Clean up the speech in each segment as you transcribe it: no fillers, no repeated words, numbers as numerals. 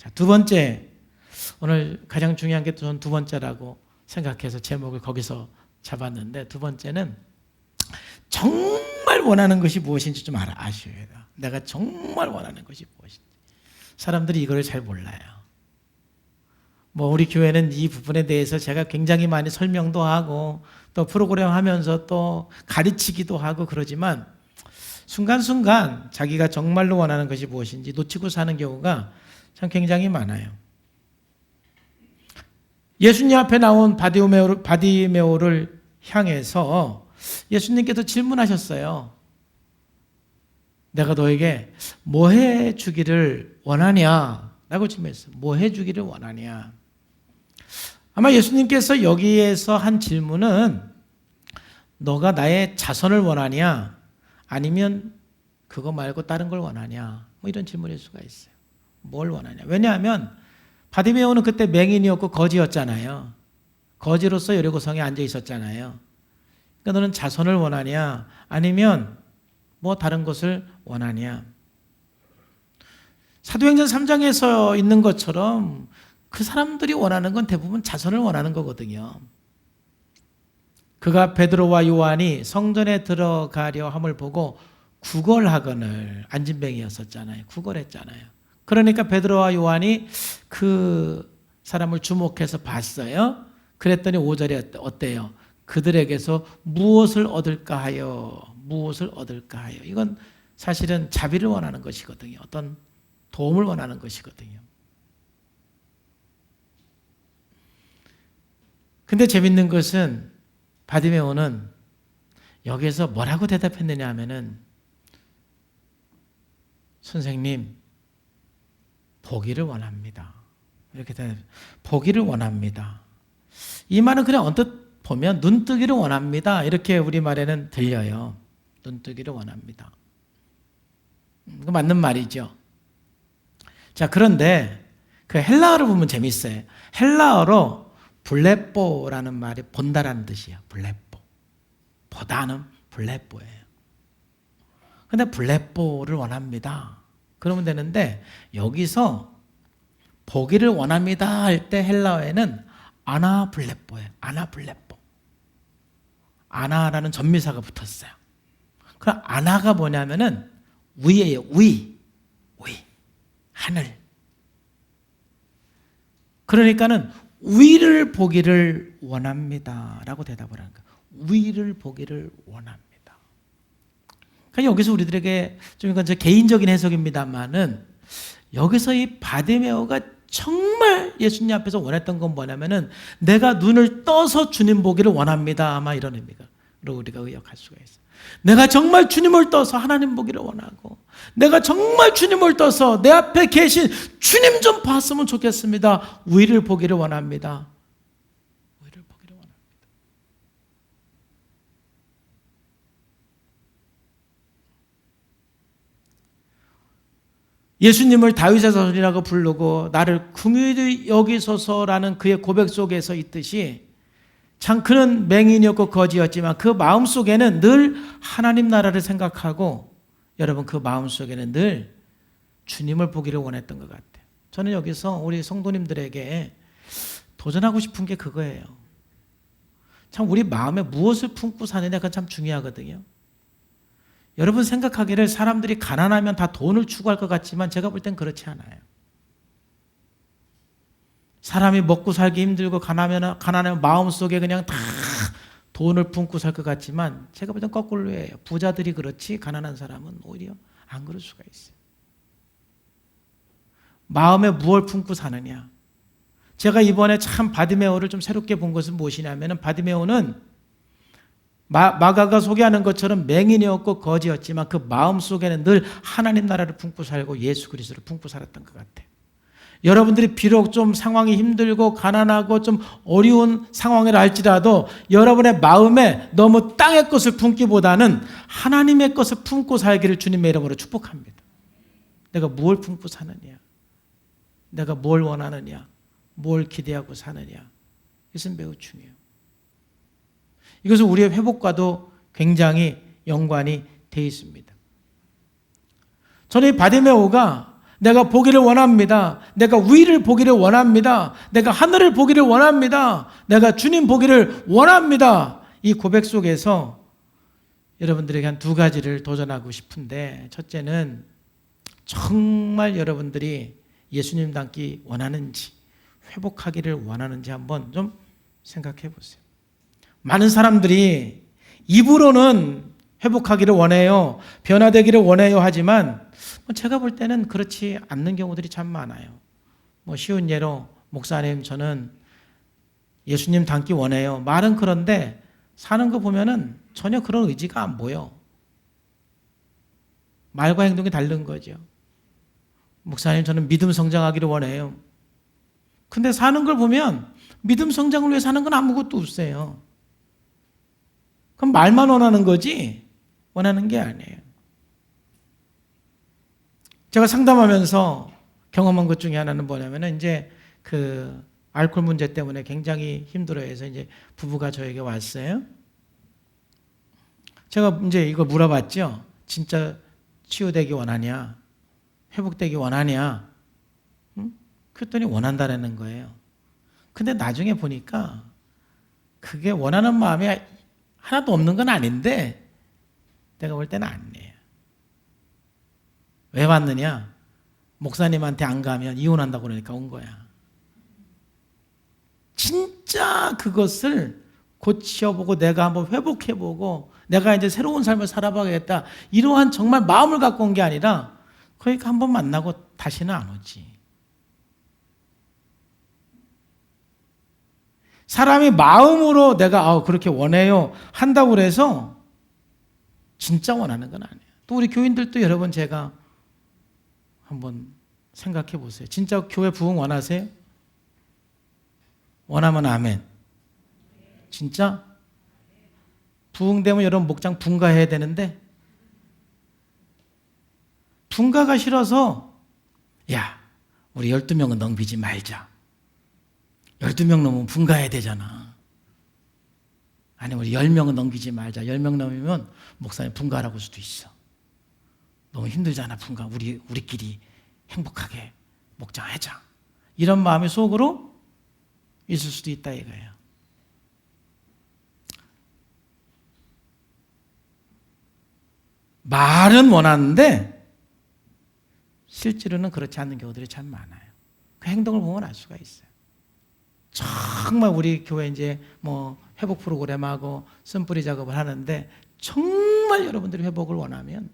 자, 두 번째, 오늘 가장 중요한 게 저는 두 번째라고 생각해서 제목을 거기서 잡았는데, 두 번째는 정말 원하는 것이 무엇인지 좀 아셔야 돼요. 내가 정말 원하는 것이 무엇인지. 사람들이 이걸 잘 몰라요. 우리 교회는 이 부분에 대해서 제가 굉장히 많이 설명도 하고 또 프로그램 하면서 또 가르치기도 하고 그러지만 순간순간 자기가 정말로 원하는 것이 무엇인지 놓치고 사는 경우가 참 굉장히 많아요. 예수님 앞에 나온 바디메오를 향해서 예수님께서 질문하셨어요. 내가 너에게 뭐 해주기를 원하냐? 라고 질문했어요. 뭐 해주기를 원하냐? 아마 예수님께서 여기에서 한 질문은 너가 나의 자선을 원하냐? 아니면 그거 말고 다른 걸 원하냐? 이런 질문일 수가 있어요. 뭘 원하냐? 왜냐하면 바디메오는 그때 맹인이었고 거지였잖아요. 거지로서 여리고성에 앉아 있었잖아요. 그러니까 너는 자선을 원하냐? 아니면 다른 것을 원하냐? 사도행전 3장에서 있는 것처럼 그 사람들이 원하는 건 대부분 자선을 원하는 거거든요. 그가 베드로와 요한이 성전에 들어가려 함을 보고 구걸하거늘, 안진뱅이였었잖아요. 구걸했잖아요. 그러니까 베드로와 요한이 그 사람을 주목해서 봤어요. 그랬더니 5절에 어때요? 그들에게서 무엇을 얻을까 하여, 무엇을 얻을까 하여. 이건 사실은 자비를 원하는 것이거든요. 어떤 도움을 원하는 것이거든요. 근데 재밌는 것은 바디메오는 여기에서 뭐라고 대답했느냐 하면은 선생님, 보기를 원합니다. 이렇게 대답해요. 보기를 원합니다. 이 말은 그냥 언뜻 보면 눈뜨기를 원합니다. 이렇게 우리말에는 들려요. 눈뜨기를 원합니다. 그 맞는 말이죠. 자, 그런데 그 헬라어를 보면 재밌어요. 헬라어로 블레뽀라는 말이 본다라는 뜻이에요. 블레뽀. 보다는 블레뽀예요. 근데 블레뽀를 원합니다. 그러면 되는데 여기서 보기를 원합니다 할 때 헬라어에는 아나블레뽀예요. 아나블레뽀. 아나라는 전미사가 붙었어요. 그럼 아나가 뭐냐면은 위예요. 위. 하늘. 그러니까는 위를 보기를 원합니다 라고 대답을 하는 거예요. 위를 보기를 원합니다. 그러니까 여기서 우리들에게 좀 이건 제 개인적인 해석입니다만은 여기서 이 바디메오가 정말 예수님 앞에서 원했던 건 뭐냐면은 내가 눈을 떠서 주님 보기를 원합니다. 아마 이런 의미가 우리가 의역할 수가 있어요. 내가 정말 주님을 떠서 하나님 보기를 원하고 내가 정말 주님을 떠서 내 앞에 계신 주님 좀 봤으면 좋겠습니다. 위를 보기를 원합니다. 위를 보기를 원합니다. 예수님을 다윗의 자손이라고 부르고 나를 긍휼히 여기소서라는 그의 고백 속에서 있듯이 참 그는 맹인이었고 거지였지만 그 마음속에는 늘 하나님 나라를 생각하고 여러분 그 마음속에는 늘 주님을 보기를 원했던 것 같아요. 저는 여기서 우리 성도님들에게 도전하고 싶은 게 그거예요. 참 우리 마음에 무엇을 품고 사느냐가 참 중요하거든요. 여러분 생각하기를 사람들이 가난하면 다 돈을 추구할 것 같지만 제가 볼 땐 그렇지 않아요. 사람이 먹고 살기 힘들고 가난하면 마음속에 그냥 다 돈을 품고 살 것 같지만 제가 볼 땐 거꾸로예요. 부자들이 그렇지 가난한 사람은 오히려 안 그럴 수가 있어요. 마음에 무엇을 품고 사느냐. 제가 이번에 참 바디메오를 좀 새롭게 본 것은 무엇이냐면 바디메오는 마가가 소개하는 것처럼 맹인이었고 거지였지만 그 마음속에는 늘 하나님 나라를 품고 살고 예수 그리스도를 품고 살았던 것 같아요. 여러분들이 비록 좀 상황이 힘들고 가난하고 좀 어려운 상황이라 할지라도 여러분의 마음에 너무 땅의 것을 품기보다는 하나님의 것을 품고 살기를 주님의 이름으로 축복합니다. 내가 뭘 품고 사느냐, 내가 뭘 원하느냐, 뭘 기대하고 사느냐, 이것은 매우 중요해요. 이것은 우리의 회복과도 굉장히 연관이 되어 있습니다. 저는 이 바디메오가 내가 보기를 원합니다. 내가 위를 보기를 원합니다. 내가 하늘을 보기를 원합니다. 내가 주님 보기를 원합니다. 이 고백 속에서 여러분들에게 한 두 가지를 도전하고 싶은데, 첫째는 정말 여러분들이 예수님 닮기 원하는지, 회복하기를 원하는지 한번 좀 생각해 보세요. 많은 사람들이 입으로는 회복하기를 원해요, 변화되기를 원해요 하지만 제가 볼 때는 그렇지 않는 경우들이 참 많아요. 쉬운 예로, 목사님 저는 예수님 닮기 원해요. 말은 그런데 사는 거 보면은 전혀 그런 의지가 안 보여. 말과 행동이 다른 거죠. 목사님 저는 믿음 성장하기를 원해요. 근데 사는 걸 보면 믿음 성장을 위해 사는 건 아무것도 없어요. 그럼 말만 원하는 거지 원하는 게 아니에요. 제가 상담하면서 경험한 것 중에 하나는 뭐냐면은 이제 그 알코올 문제 때문에 굉장히 힘들어해서 이제 부부가 저에게 왔어요. 제가 이제 이거 물어봤죠. 진짜 치유되기 원하냐? 회복되기 원하냐? 그랬더니 원한다라는 거예요. 근데 나중에 보니까 그게 원하는 마음이 하나도 없는 건 아닌데 내가 볼 때는 아니에요. 왜 왔느냐? 목사님한테 안 가면 이혼한다고 그러니까 온 거야. 진짜 그것을 고쳐보고 내가 한번 회복해보고 내가 이제 새로운 삶을 살아봐야겠다, 이러한 정말 마음을 갖고 온 게 아니라 그러니까 한번 만나고 다시는 안 오지. 사람이 마음으로 내가 그렇게 원해요 한다고 해서 진짜 원하는 건 아니에요. 또 우리 교인들도 여러분 제가 한번 생각해 보세요. 진짜 교회 부흥 원하세요? 원하면 아멘. 진짜? 부흥되면 여러분 목장 분가해야 되는데 분가가 싫어서 야 우리 12명은 넘기지 말자. 12명 넘으면 분가해야 되잖아. 아니 우리 10명은 넘기지 말자. 10명 넘으면 목사님 분가라고 할 수도 있어. 너무 힘들잖아 분가. 우리끼리 행복하게 목장하자. 이런 마음이 속으로 있을 수도 있다 이거예요. 말은 원하는데 실제로는 그렇지 않는 경우들이 참 많아요. 그 행동을 보면 알 수가 있어요. 정말 우리 교회 이제 회복 프로그램하고 쓴뿌리 작업을 하는데 정말 여러분들이 회복을 원하면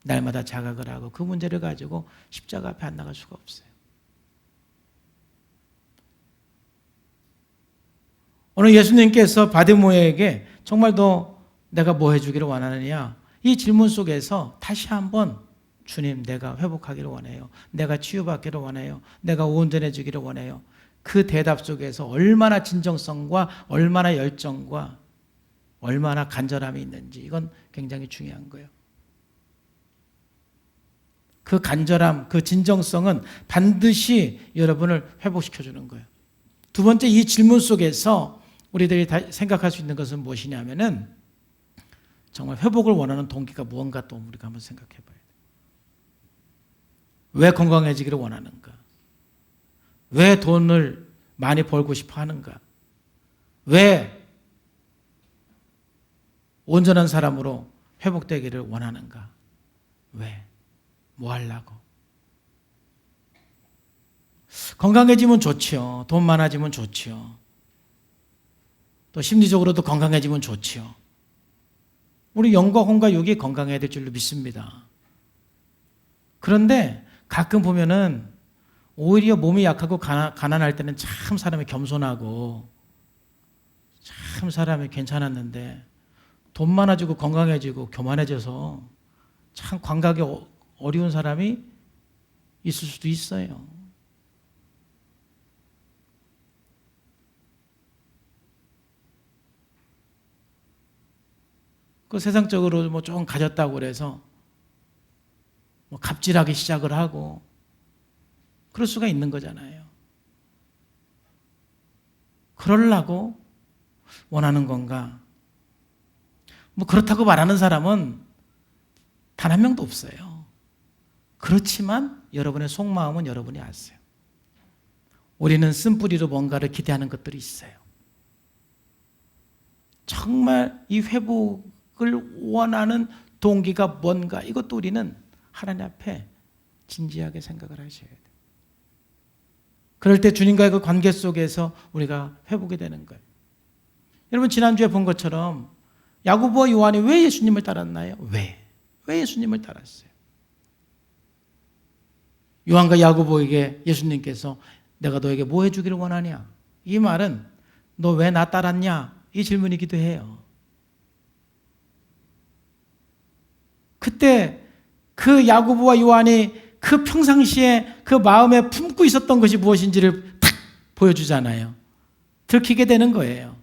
날마다 자각을 하고 그 문제를 가지고 십자가 앞에 안 나갈 수가 없어요. 오늘 예수님께서 바디모에게 정말 너 내가 뭐 해주기를 원하느냐, 이 질문 속에서 다시 한번 주님 내가 회복하기를 원해요. 내가 치유받기를 원해요. 내가 온전해지기를 원해요. 그 대답 속에서 얼마나 진정성과 얼마나 열정과 얼마나 간절함이 있는지 이건 굉장히 중요한 거예요. 그 간절함, 그 진정성은 반드시 여러분을 회복시켜주는 거예요. 두 번째, 이 질문 속에서 우리들이 생각할 수 있는 것은 무엇이냐면은 정말 회복을 원하는 동기가 무언가 또 우리가 한번 생각해 봐야 돼요. 왜 건강해지기를 원하는가? 왜 돈을 많이 벌고 싶어 하는가? 왜 온전한 사람으로 회복되기를 원하는가? 왜? 뭐 하려고? 건강해지면 좋지요. 돈 많아지면 좋지요. 또 심리적으로도 건강해지면 좋지요. 우리 영과 혼과 육이 건강해야 될 줄로 믿습니다. 그런데 가끔 보면은 오히려 몸이 약하고 가난할 때는 참 사람이 겸손하고 참 사람이 괜찮았는데 돈 많아지고 건강해지고 교만해져서 참 관각이 어려운 사람이 있을 수도 있어요. 그 세상적으로 좀 가졌다고 그래서 갑질하기 시작을 하고 그럴 수가 있는 거잖아요. 그러려고 원하는 건가? 그렇다고 말하는 사람은 단 한 명도 없어요. 그렇지만 여러분의 속마음은 여러분이 아세요. 우리는 쓴뿌리로 뭔가를 기대하는 것들이 있어요. 정말 이 회복을 원하는 동기가 뭔가, 이것도 우리는 하나님 앞에 진지하게 생각을 하셔야 돼요. 그럴 때 주님과의 그 관계 속에서 우리가 회복이 되는 거예요. 여러분, 지난주에 본 것처럼 야고보와 요한이 왜 예수님을 따랐나요? 왜 예수님을 따랐어요? 요한과 야고보에게 예수님께서 내가 너에게 뭐 해주기를 원하냐? 이 말은 너 왜 나 따랐냐? 이 질문이기도 해요. 그때 그 야고보와 요한이 그 평상시에 그 마음에 품고 있었던 것이 무엇인지를 탁 보여주잖아요. 들키게 되는 거예요.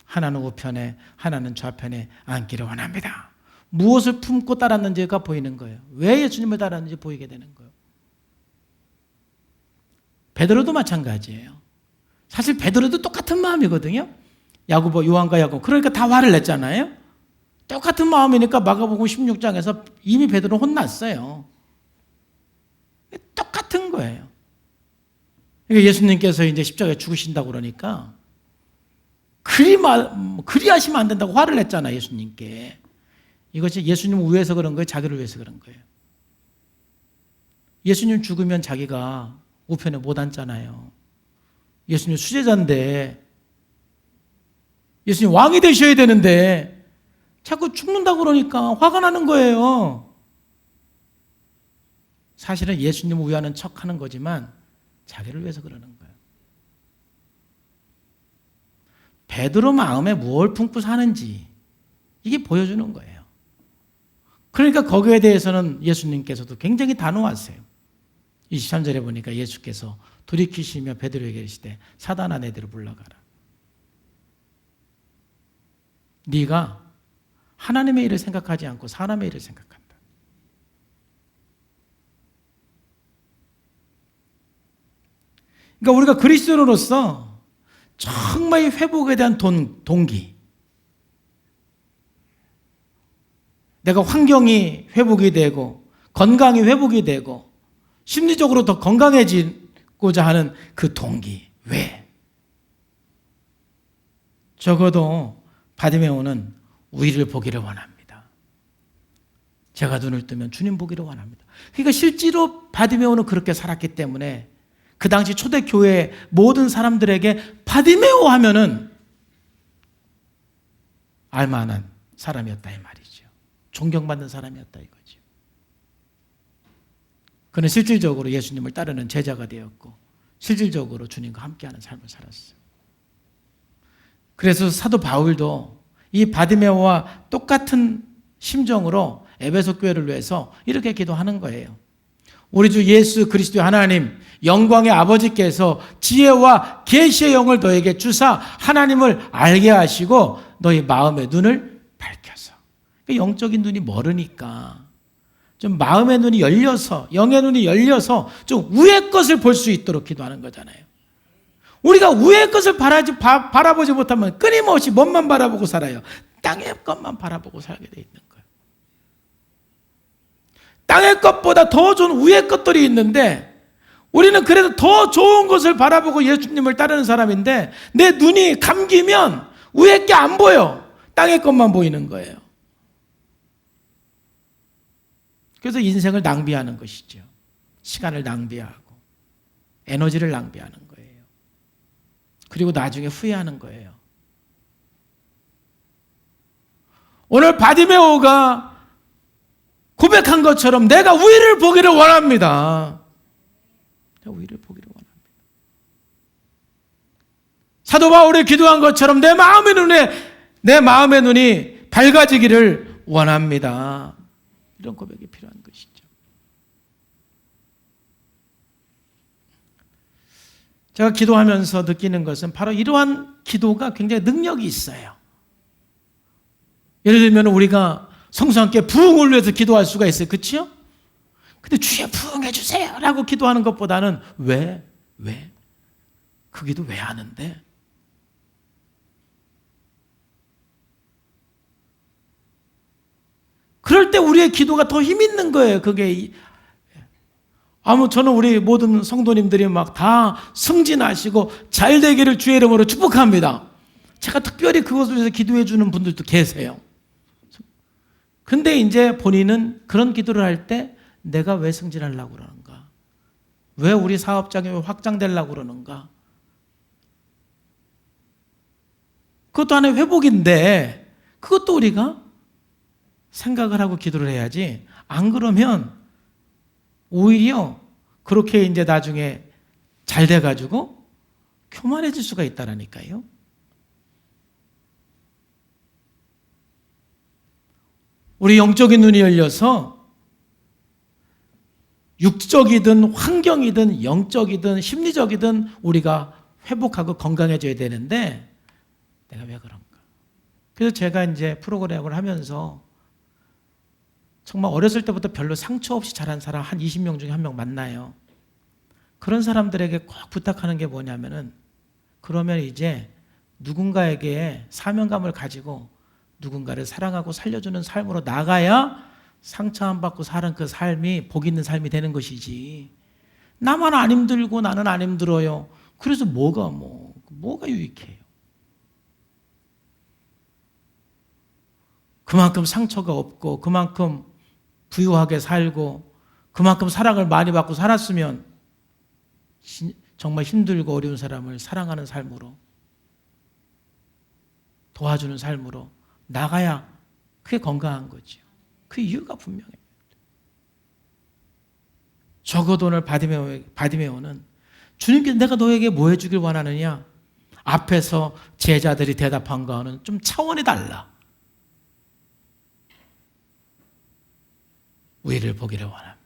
하나는 우편에, 하나는 좌편에 앉기를 원합니다. 무엇을 품고 따랐는지가 보이는 거예요. 왜 예수님을 따랐는지 보이게 되는 거예요. 베드로도 마찬가지예요. 사실 베드로도 똑같은 마음이거든요. 야고보, 요한과 야고보. 그러니까 다 화를 냈잖아요. 똑같은 마음이니까 마가복음 16장에서 이미 베드로 혼났어요. 똑같은 거예요. 그러니까 예수님께서 이제 십자가에 죽으신다고 그러니까 그리 하시면 안 된다고 화를 냈잖아요, 예수님께. 이것이 예수님을 위해서 그런 거예요, 자기를 위해서 그런 거예요. 예수님 죽으면 자기가 우편에 못 앉잖아요. 예수님 수제자인데, 예수님 왕이 되셔야 되는데 자꾸 죽는다고 그러니까 화가 나는 거예요. 사실은 예수님을 위하는 척하는 거지만 자기를 위해서 그러는 거예요. 베드로 마음에 무엇을 품고 사는지 이게 보여주는 거예요. 그러니까 거기에 대해서는 예수님께서도 굉장히 단호하세요. 23절에 보니까 예수께서 돌이키시며 베드로에게 이르시되 사단아 내들을 물러가라. 네가 하나님의 일을 생각하지 않고 사람의 일을 생각한다. 그러니까 우리가 그리스도인으로서 정말 회복에 대한 동기, 내가 환경이 회복이 되고 건강이 회복이 되고 심리적으로 더 건강해지고자 하는 그 동기. 왜? 적어도 바디메오는 우리를 보기를 원합니다. 제가 눈을 뜨면 주님 보기를 원합니다. 그러니까 실제로 바디메오는 그렇게 살았기 때문에 그 당시 초대교회 모든 사람들에게 바디메오 하면은 알만한 사람이었다 이 말이죠. 존경받는 사람이었다 이거죠. 그는 실질적으로 예수님을 따르는 제자가 되었고 실질적으로 주님과 함께하는 삶을 살았어요. 그래서 사도 바울도 이 바디메오와 똑같은 심정으로 에베소 교회를 위해서 이렇게 기도하는 거예요. 우리 주 예수 그리스도의 하나님 영광의 아버지께서 지혜와 계시의 영을 너에게 주사 하나님을 알게 하시고 너희 마음의 눈을 밝혀서. 영적인 눈이 멀으니까 좀 마음의 눈이 열려서 영의 눈이 열려서 좀 위의 것을 볼 수 있도록 기도하는 거잖아요. 우리가 위의 것을 바라보지 못하면 끊임없이 뭔만 바라보고 살아요. 땅의 것만 바라보고 살게 돼 있는 거예요. 땅의 것보다 더 좋은 위의 것들이 있는데 우리는 그래도 더 좋은 것을 바라보고 예수님을 따르는 사람인데 내 눈이 감기면 위의 게 안 보여. 땅의 것만 보이는 거예요. 그래서 인생을 낭비하는 것이죠. 시간을 낭비하고 에너지를 낭비하는 거예요. 그리고 나중에 후회하는 거예요. 오늘 바디메오가 고백한 것처럼 내가 위를 보기를 원합니다. 내가 위를 보기를 원합니다. 사도 바울이 기도한 것처럼 내 마음의 눈이 밝아지기를 원합니다. 이런 고백이 필요한 것이죠. 제가 기도하면서 느끼는 것은 바로 이러한 기도가 굉장히 능력이 있어요. 예를 들면 우리가 성수 함께 부흥을 위해서 기도할 수가 있어요. 그렇죠? 근데 주여 부흥해 주세요 라고 기도하는 것보다는 왜? 그 기도 왜 하는데? 그럴 때 우리의 기도가 더 힘 있는 거예요. 그게 저는 우리 모든 성도님들이 막 다 승진하시고 잘 되기를 주의 이름으로 축복합니다. 제가 특별히 그것을 위해서 기도해 주는 분들도 계세요. 근데 이제 본인은 그런 기도를 할 때 내가 왜 승진하려고 그러는가? 왜 우리 사업장이 확장되려고 그러는가? 그것도 하나의 회복인데 그것도 우리가 생각을 하고 기도를 해야지. 안 그러면 오히려 그렇게 이제 나중에 잘 돼가지고 교만해질 수가 있다라니까요. 우리 영적인 눈이 열려서 육적이든 환경이든 영적이든 심리적이든 우리가 회복하고 건강해져야 되는데 내가 왜 그런가? 그래서 제가 이제 프로그램을 하면서 정말 어렸을 때부터 별로 상처 없이 자란 사람 한 20명 중에 한 명 만나요. 그런 사람들에게 꼭 부탁하는 게 뭐냐면은 그러면 이제 누군가에게 사명감을 가지고 누군가를 사랑하고 살려주는 삶으로 나가야 상처 안 받고 사는 그 삶이 복 있는 삶이 되는 것이지. 나만 안 힘들고 나는 안 힘들어요. 그래서 뭐가 유익해요? 그만큼 상처가 없고 그만큼 부유하게 살고 그만큼 사랑을 많이 받고 살았으면 정말 힘들고 어려운 사람을 사랑하는 삶으로 도와주는 삶으로 나가야 그게 건강한 거죠. 그 이유가 분명해요. 적어도 오늘 바디메오는 주님께서 내가 너에게 뭐 해주길 원하느냐? 앞에서 제자들이 대답한 거는 좀 차원이 달라. 우리를 보기를 원합니다.